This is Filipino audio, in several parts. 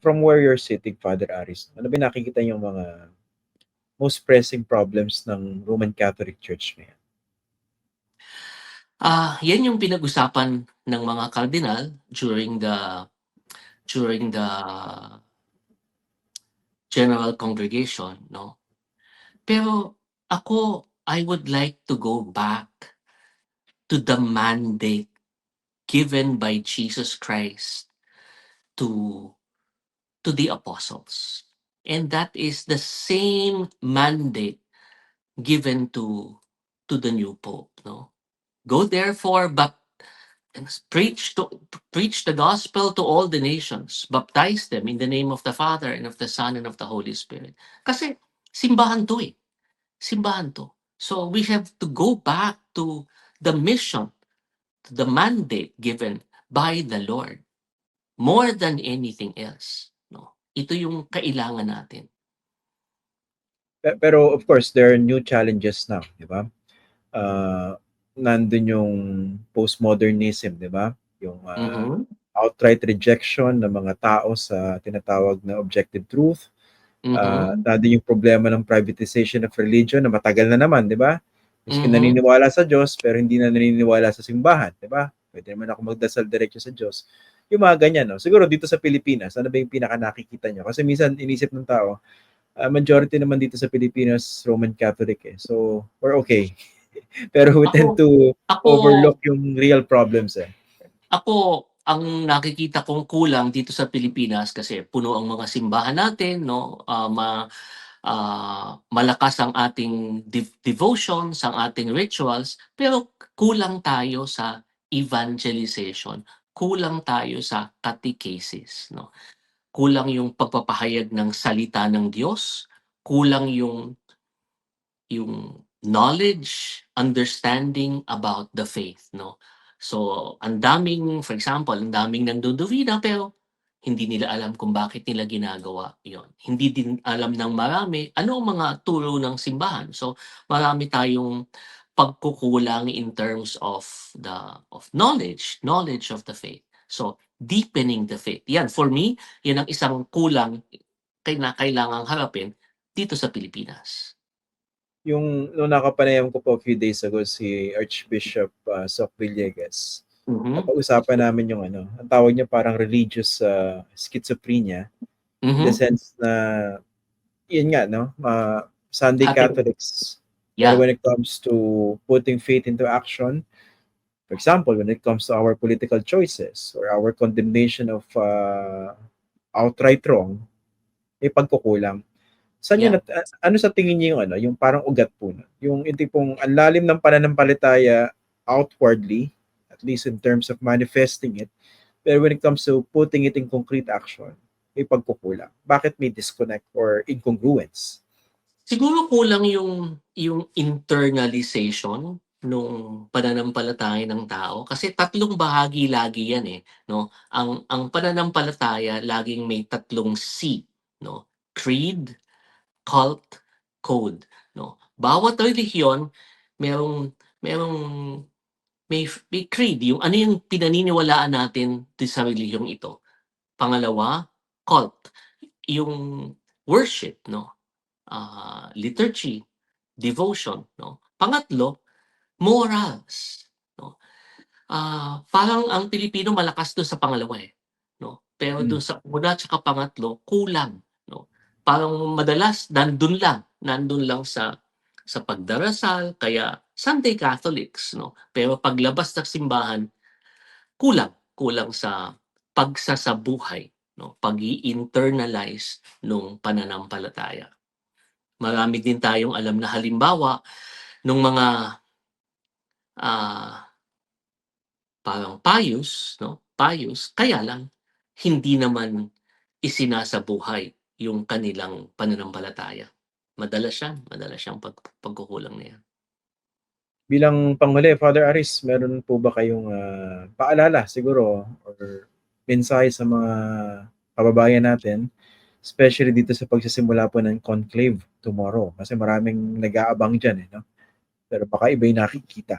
from where you're sitting, Father Aris, ano ba nakikita yung mga most pressing problems ng Roman Catholic Church ngayon? Yan yung pinag-usapan ng mga kardinal during the general congregation, no? Pero ako, I would like to go back to the mandate given by Jesus Christ to the apostles. And that is the same mandate given to the new pope, no? Go therefore, but and preach the gospel to all the nations. Baptize them in the name of the Father and of the Son and of the Holy Spirit. Kasi simbahan to eh. Simbahan to. So we have to go back to the mission, to the mandate given by the Lord more than anything else. No? Ito yung kailangan natin. Pero of course, there are new challenges now, di ba? Nandun yung postmodernism, di ba? Yung outright rejection ng mga tao sa tinatawag na objective truth. Nandun yung problema ng privatization of religion na matagal na naman, di ba? Miski naniniwala sa Diyos, pero hindi na naniniwala sa simbahan, di ba? Pwede naman ako magdasal diretso sa Diyos. Yung mga ganyan, no? Siguro dito sa Pilipinas, ano ba yung pinaka nakikita nyo? Kasi minsan inisip ng tao, majority naman dito sa Pilipinas Roman Catholic eh. So, we're okay. Pero we tend to overlook yung real problems eh. Ako, ang nakikita kong kulang dito sa Pilipinas kasi puno ang mga simbahan natin, no? Malakas ang ating devotions, ang ating rituals, pero kulang tayo sa evangelization, kulang tayo sa catechesis, no? Kulang yung pagpapahayag ng salita ng Diyos, kulang yung knowledge, understanding about the faith, no? So, for example, ang daming nanduduvida pero hindi nila alam kung bakit nila ginagawa yon. Hindi din alam ng marami ano ang mga turo ng simbahan. So, marami tayong pagkukulang in terms of knowledge of the faith. So, deepening the faith. Yan, for me, yan ang isang kulang na kailangang harapin dito sa Pilipinas. Yung nung nakapanayam ko po a few days ago si Archbishop Soc Villegas, napag-usapan namin yung ang tawag niya parang religious schizophrenia, in the sense na yun nga, no? Sunday Catholics, pero when it comes to putting faith into action, for example, when it comes to our political choices or our condemnation of outright wrong, may pagkukulang. Ano sa tingin niyo yung yung parang ugat po na? Yung tipong ang lalim ng pananampalataya outwardly, at least in terms of manifesting it, pero when it comes to putting it in concrete action, may pagkukulang. Bakit may disconnect or incongruence? Siguro kulang yung internalization nung pananampalataya ng tao kasi tatlong bahagi lagi yan eh, no? Ang pananampalataya laging may tatlong C, no? Creed, cult, code, no? Bawat relihiyon merong may creed, yung ano yung pinaniniwalaan natin sa relihiyong ito. Pangalawa, cult, yung worship, no? Liturgy, devotion, no? Pangatlo, morals, no? Parang ang Pilipino malakas doon sa pangalawa eh, no? Pero doon sa una at pangatlo, kulang, no? Parang madalas nandun lang sa pagdarasal, kaya Sunday Catholics, no? Pero paglabas ng simbahan, kulang sa pagsasabuhay, no? Pag-i-internalize nung pananampalataya. Marami din tayong alam na halimbawa nung mga parang pious, no? Pious, kaya lang hindi naman isinasabuhay yung kanilang pananampalataya. Madalas siyang pagkukulang na yan. Bilang panghuli, Father Aris, meron po ba kayong paalala siguro or mensahe sa mga kababayan natin, especially dito sa pagsisimula po ng conclave tomorrow? Kasi maraming nag-aabang dyan, no? Pero baka iba'y nakikita.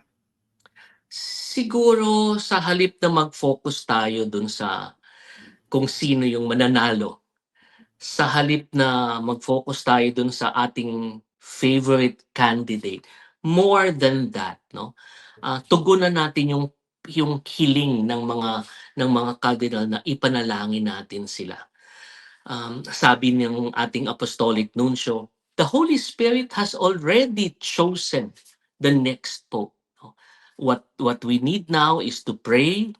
Siguro sa halip na mag-focus tayo dun sa kung sino yung mananalo sa halip na mag-focus tayo dun sa ating favorite candidate, more than that, no? Tugunan natin yung hiling ng mga cardinal na ipanalangin natin sila. Sabi ng ating apostolic nuncio, the Holy Spirit has already chosen the next pope. No? What we need now is to pray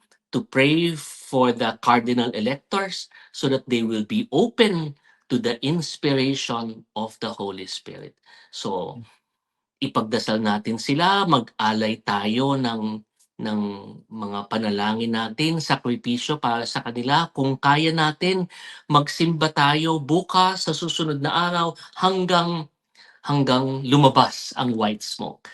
for the cardinal electors so that they will be open to the inspiration of the Holy Spirit. So, ipagdasal natin sila, mag-alay tayo ng mga panalangin natin, sakripisyo para sa kanila. Kung kaya natin, magsimba tayo bukas sa susunod na araw hanggang lumabas ang white smoke.